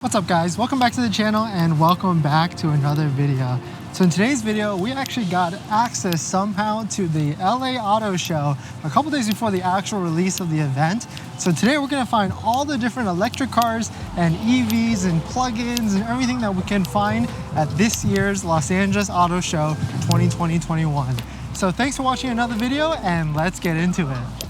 What's up guys, welcome back to the channel and welcome back to another video. So in today's video we actually got access somehow to the LA Auto Show a couple days before the actual release of the event. So today we're going to find all the different electric cars and EVs and plug-ins and everything that we can find at this year's Los Angeles Auto Show 2020-21. So thanks for watching another video and let's get into it.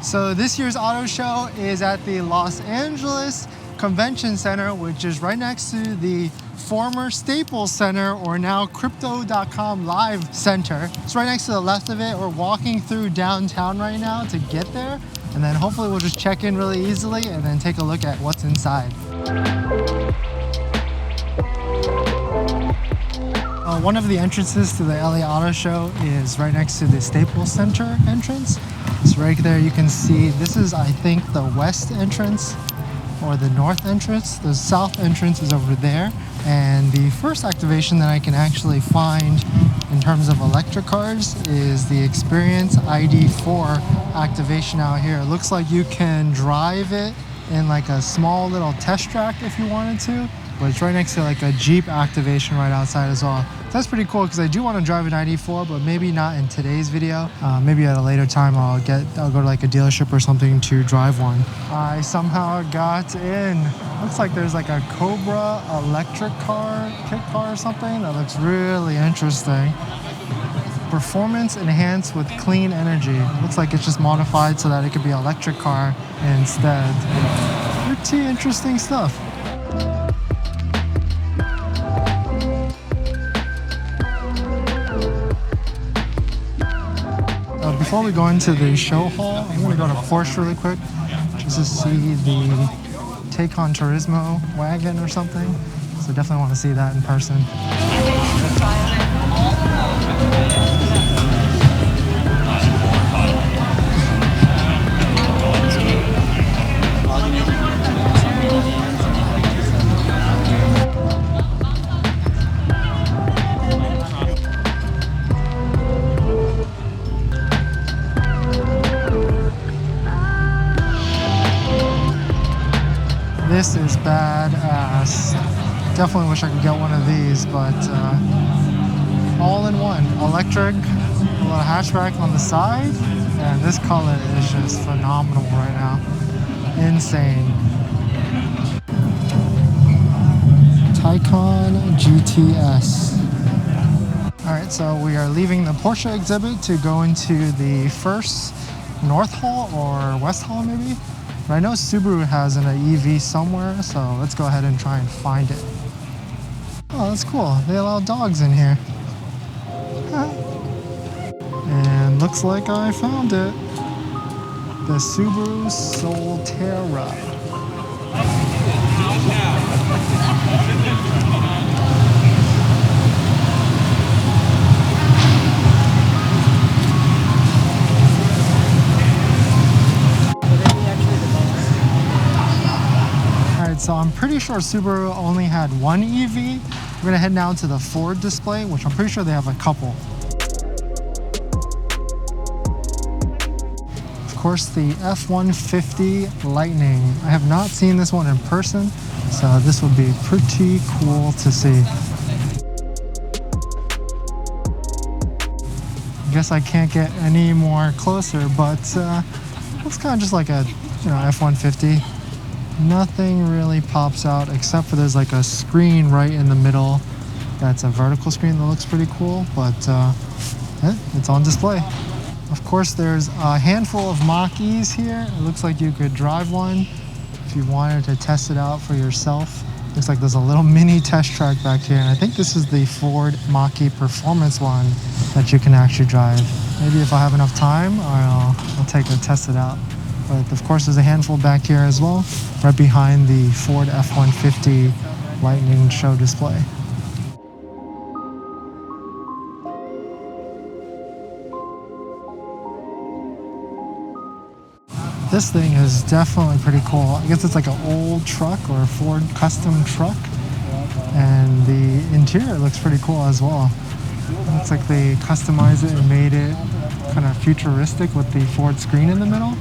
So this year's auto show is at the Los Angeles Convention Center, which is right next to the former Staples Center, or now Crypto.com Live Center. It's right next to the left of it. We're walking through downtown right now to get there, and then hopefully we'll just check in really easily and then take a look at what's inside. One of the entrances to the LA Auto Show is right next to the Staples Center entrance. So right there you can see this is, I think, the west entrance or the north entrance. The south entrance is over there. And the first activation that I can actually find in terms of electric cars is the Experience ID4 activation out here. It looks like you can drive it in like a small little test track if you wanted to. But it's right next to like a Jeep activation right outside as well. So that's pretty cool because I do want to drive an ID4, but maybe not in today's video. Maybe at a later time I'll go to like a dealership or something to drive one. I somehow got in. Looks like there's like a Cobra electric car, kit car or something. That looks really interesting. Performance enhanced with clean energy. It looks like it's just modified so that it could be an electric car instead. Pretty interesting stuff. Before we go into the show hall, I'm going to go to Porsche really quick just to see the Taycan Turismo wagon or something. So definitely want to see that in person. This is badass. Definitely wish I could get one of these, but all in one. Electric, a little hatchback on the side, and this color is just phenomenal right now. Insane. Taycan GTS. Alright, so we are leaving the Porsche exhibit to go into the first North Hall or West Hall maybe? I know Subaru has an EV somewhere, so let's go ahead and try and find it. Oh, that's cool. They allow dogs in here. And looks like I found it. The Subaru Solterra. So I'm pretty sure Subaru only had one EV. We're gonna head now to the Ford display, which I'm pretty sure they have a couple. Of course, the F-150 Lightning. I have not seen this one in person, so this would be pretty cool to see. I guess I can't get any more closer, but it's kind of just like a F-150. Nothing really pops out except for there's like a screen right in the middle. That's a vertical screen that looks pretty cool, but it's on display. Of course, there's a handful of Mach-E's here. It looks like you could drive one if you wanted to test it out for yourself. Looks like there's a little mini test track back here, and I think this is the Ford Mach-E Performance one that you can actually drive. Maybe if I have enough time, I'll test it out. But of course, there's a handful back here as well, right behind the Ford F-150 Lightning show display. This thing is definitely pretty cool. I guess it's like an old truck or a Ford custom truck. And the interior looks pretty cool as well. Looks like they customized it and made it kind of futuristic with the Ford screen in the middle.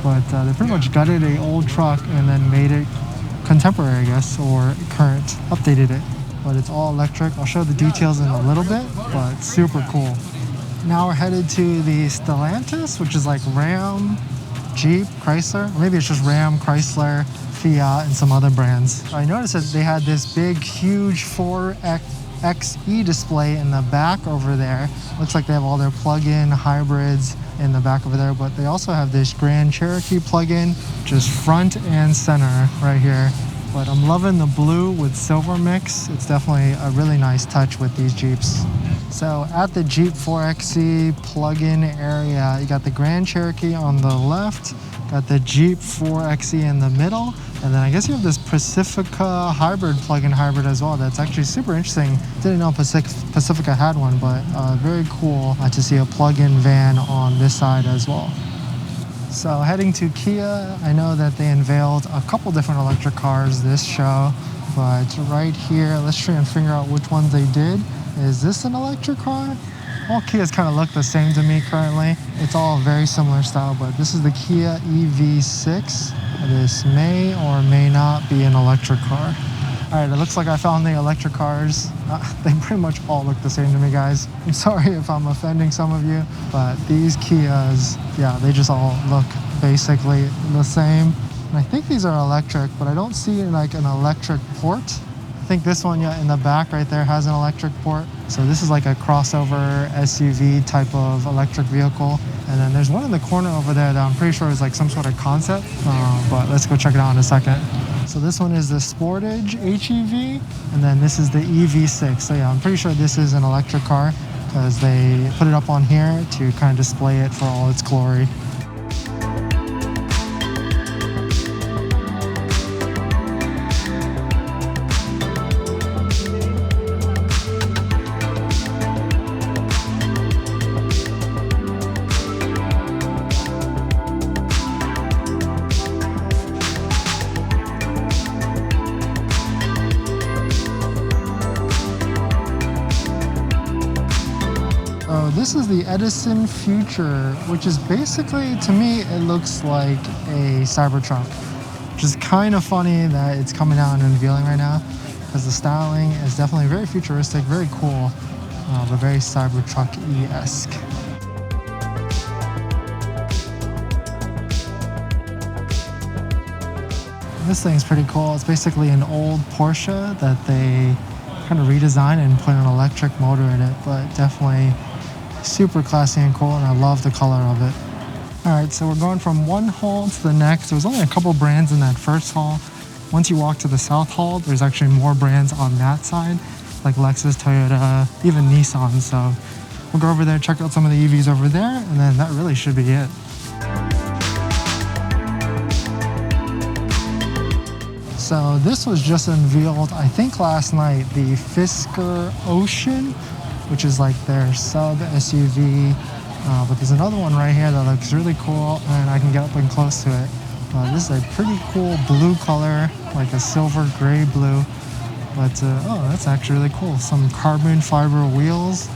But they pretty much gutted an old truck and then made it contemporary, I guess, or current, updated it. But it's all electric. I'll show the details in a little bit, but super cool. Now we're headed to the Stellantis, which is like Ram, Jeep, Chrysler. Or maybe it's just Ram, Chrysler, Fiat, and some other brands. I noticed that they had this big, huge 4XE display in the back over there. Looks like they have all their plug-in hybrids in the back over there, but they also have this Grand Cherokee plug-in, just front and center right here. But I'm loving the blue with silver mix. It's definitely a really nice touch with these Jeeps. So at the Jeep 4XE plug-in area, you got the Grand Cherokee on the left, got the Jeep 4XE in the middle, and then I guess you have this Pacifica hybrid plug-in hybrid as well. That's actually super interesting. Didn't know Pacifica had one, but very cool to see a plug-in van on this side as well. So heading to Kia, I know that they unveiled a couple different electric cars this show, but right here, let's try and figure out which ones they did. Is this an electric car? All Kias kind of look the same to me currently. It's all very similar style, but this is the Kia EV6. This may or may not be an electric car. All right, it looks like I found the electric cars. They pretty much all look the same to me, guys. I'm sorry if I'm offending some of you, but these Kias, yeah, they just all look basically the same. And I think these are electric, but I don't see like an electric port. I think this one, yeah, in the back right there has an electric port. So this is like a crossover SUV type of electric vehicle. And then there's one in the corner over there that I'm pretty sure is like some sort of concept, but let's go check it out in a second. So this one is the Sportage HEV, and then this is the EV6. So yeah, I'm pretty sure this is an electric car because they put it up on here to kind of display it for all its glory. This is the Edison Future, which is basically, to me, it looks like a Cybertruck. Which is kind of funny that it's coming out and unveiling right now, because the styling is definitely very futuristic, very cool, but very Cybertruck-esque. This thing's pretty cool. It's basically an old Porsche that they kind of redesigned and put an electric motor in it, but definitely super classy and cool, and I love the color of it. All right, so we're going from one hall to the next. There was only a couple brands in that first hall. Once you walk to the south hall, there's actually more brands on that side, like Lexus, Toyota, even Nissan. So we'll go over there, check out some of the EVs over there, and then that really should be it. So this was just unveiled, I think last night, the Fisker Ocean, which is like their sub SUV. But there's another one right here that looks really cool, and I can get up and close to it. This is a pretty cool blue color, like a silver gray blue. But oh, that's actually really cool. Some carbon fiber wheels,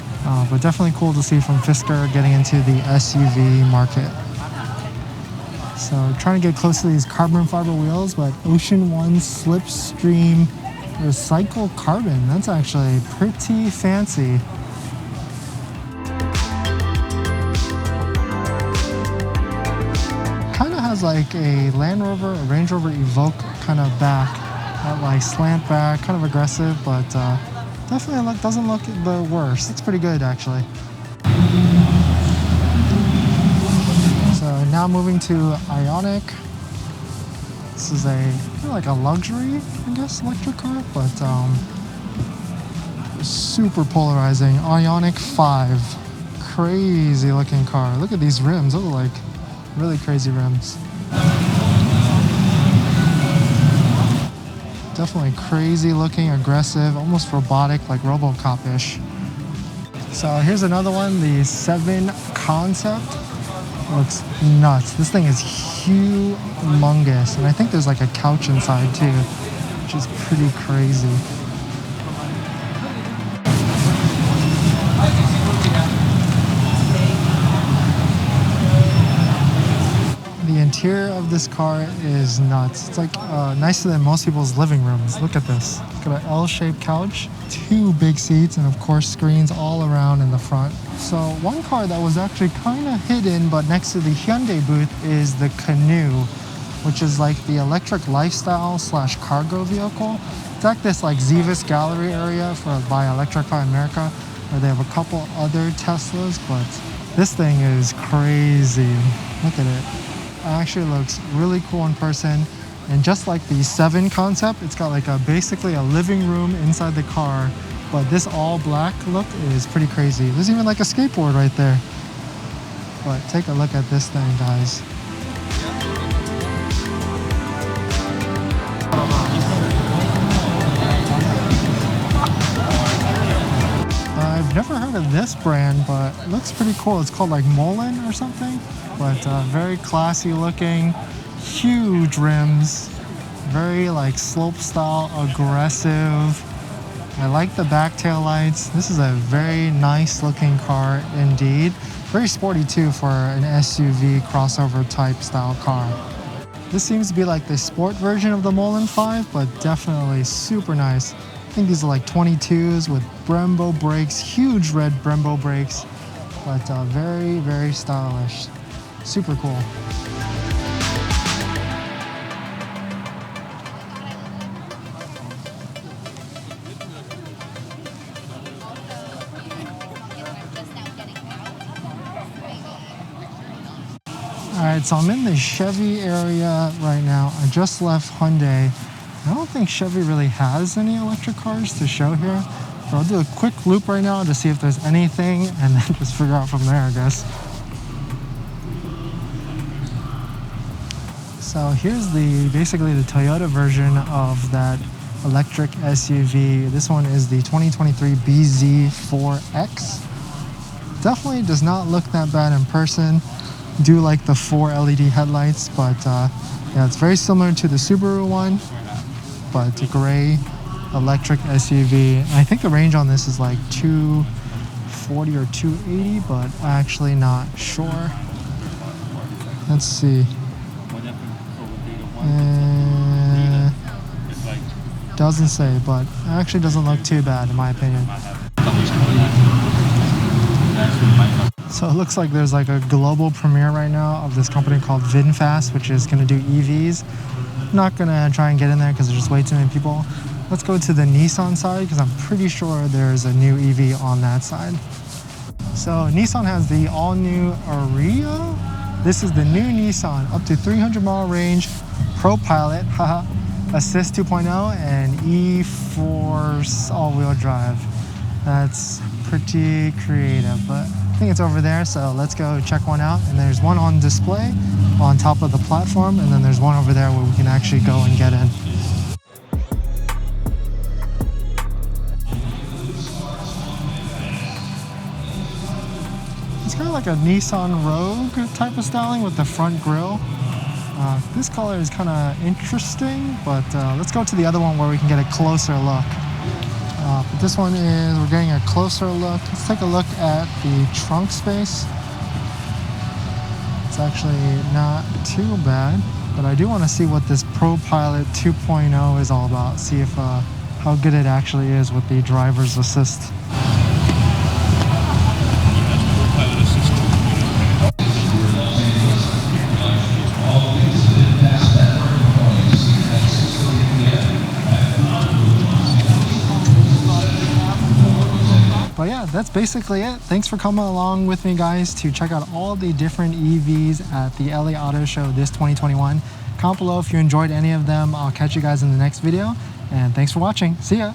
but definitely cool to see from Fisker getting into the SUV market. So trying to get close to these carbon fiber wheels, but Ocean One Slipstream Recycled Carbon. That's actually pretty fancy. Kind of has like a Land Rover, a Range Rover Evoque kind of back, that like slant back, kind of aggressive, but definitely doesn't look the worst. It's pretty good actually. So now moving to Ioniq. This is like a luxury, I guess, electric car, but super polarizing. Ioniq 5, crazy looking car. Look at these rims. Those are like really crazy rims. Definitely crazy looking, aggressive, almost robotic, like RoboCop-ish. So here's another one, the 7 Concept. Looks nuts. This thing is humongous, and I think there's like a couch inside too, which is pretty crazy. interior of this car is nuts. It's like nicer than most people's living rooms. Look at this. Look at an L-shaped couch, 2 big seats, and of course screens all around in the front. So one car that was actually kind of hidden but next to the Hyundai booth is the Canoe, which is like the electric lifestyle / cargo vehicle. It's like this like Zivus gallery area by Electrify America, where they have a couple other Teslas, but this thing is crazy. Look at it. It actually looks really cool in person. And just like the 7 concept, it's got like basically a living room inside the car, but this all black look is pretty crazy. There's even like a skateboard right there. But take a look at this thing, guys. I've never heard of this brand, but it looks pretty cool. It's called like Mullen or something, but very classy looking, huge rims, very like slope style, aggressive. I like the back tail lights. This is a very nice looking car indeed. Very sporty too for an SUV crossover type style car. This seems to be like the sport version of the Mullen 5, but definitely super nice. I think these are like 22s with Brembo brakes, huge red Brembo brakes, but very, very stylish. Super cool. Alright, so I'm in the Chevy area right now. I just left Hyundai. I don't think Chevy really has any electric cars to show here. So I'll do a quick loop right now to see if there's anything and then just figure out from there, I guess. So here's basically the Toyota version of that electric SUV. This one is the 2023 BZ4X. Definitely does not look that bad in person. Do like the 4 LED headlights, but yeah, it's very similar to the Subaru one, but gray electric SUV. I think the range on this is like 240 or 280, but actually not sure. Let's see. Doesn't say, but actually doesn't look too bad in my opinion. So it looks like there's like a global premiere right now of this company called VinFast, which is going to do EVs. Not going to try and get in there because there's just way too many people. Let's go to the Nissan side because I'm pretty sure there's a new EV on that side. So Nissan has the all-new Ariya. This is the new Nissan, up to 300-mile range, Pro Pilot, haha, Assist 2.0, and E-Force all-wheel drive. That's pretty creative, but I think it's over there, so let's go check one out. And there's one on display on top of the platform, and then there's one over there where we can actually go and get in. It's kind of like a Nissan Rogue type of styling with the front grille. This color is kind of interesting, but let's go to the other one where we can get a closer look. But this one is, we're getting a closer look. Let's take a look at the trunk space. It's actually not too bad, but I do want to see what this Pro Pilot 2.0 is all about. See if how good it actually is with the driver's assist. But yeah, that's basically it. Thanks for coming along with me, guys, to check out all the different EVs at the LA Auto Show this 2021. Comment below if you enjoyed any of them. I'll catch you guys in the next video, and thanks for watching. See ya!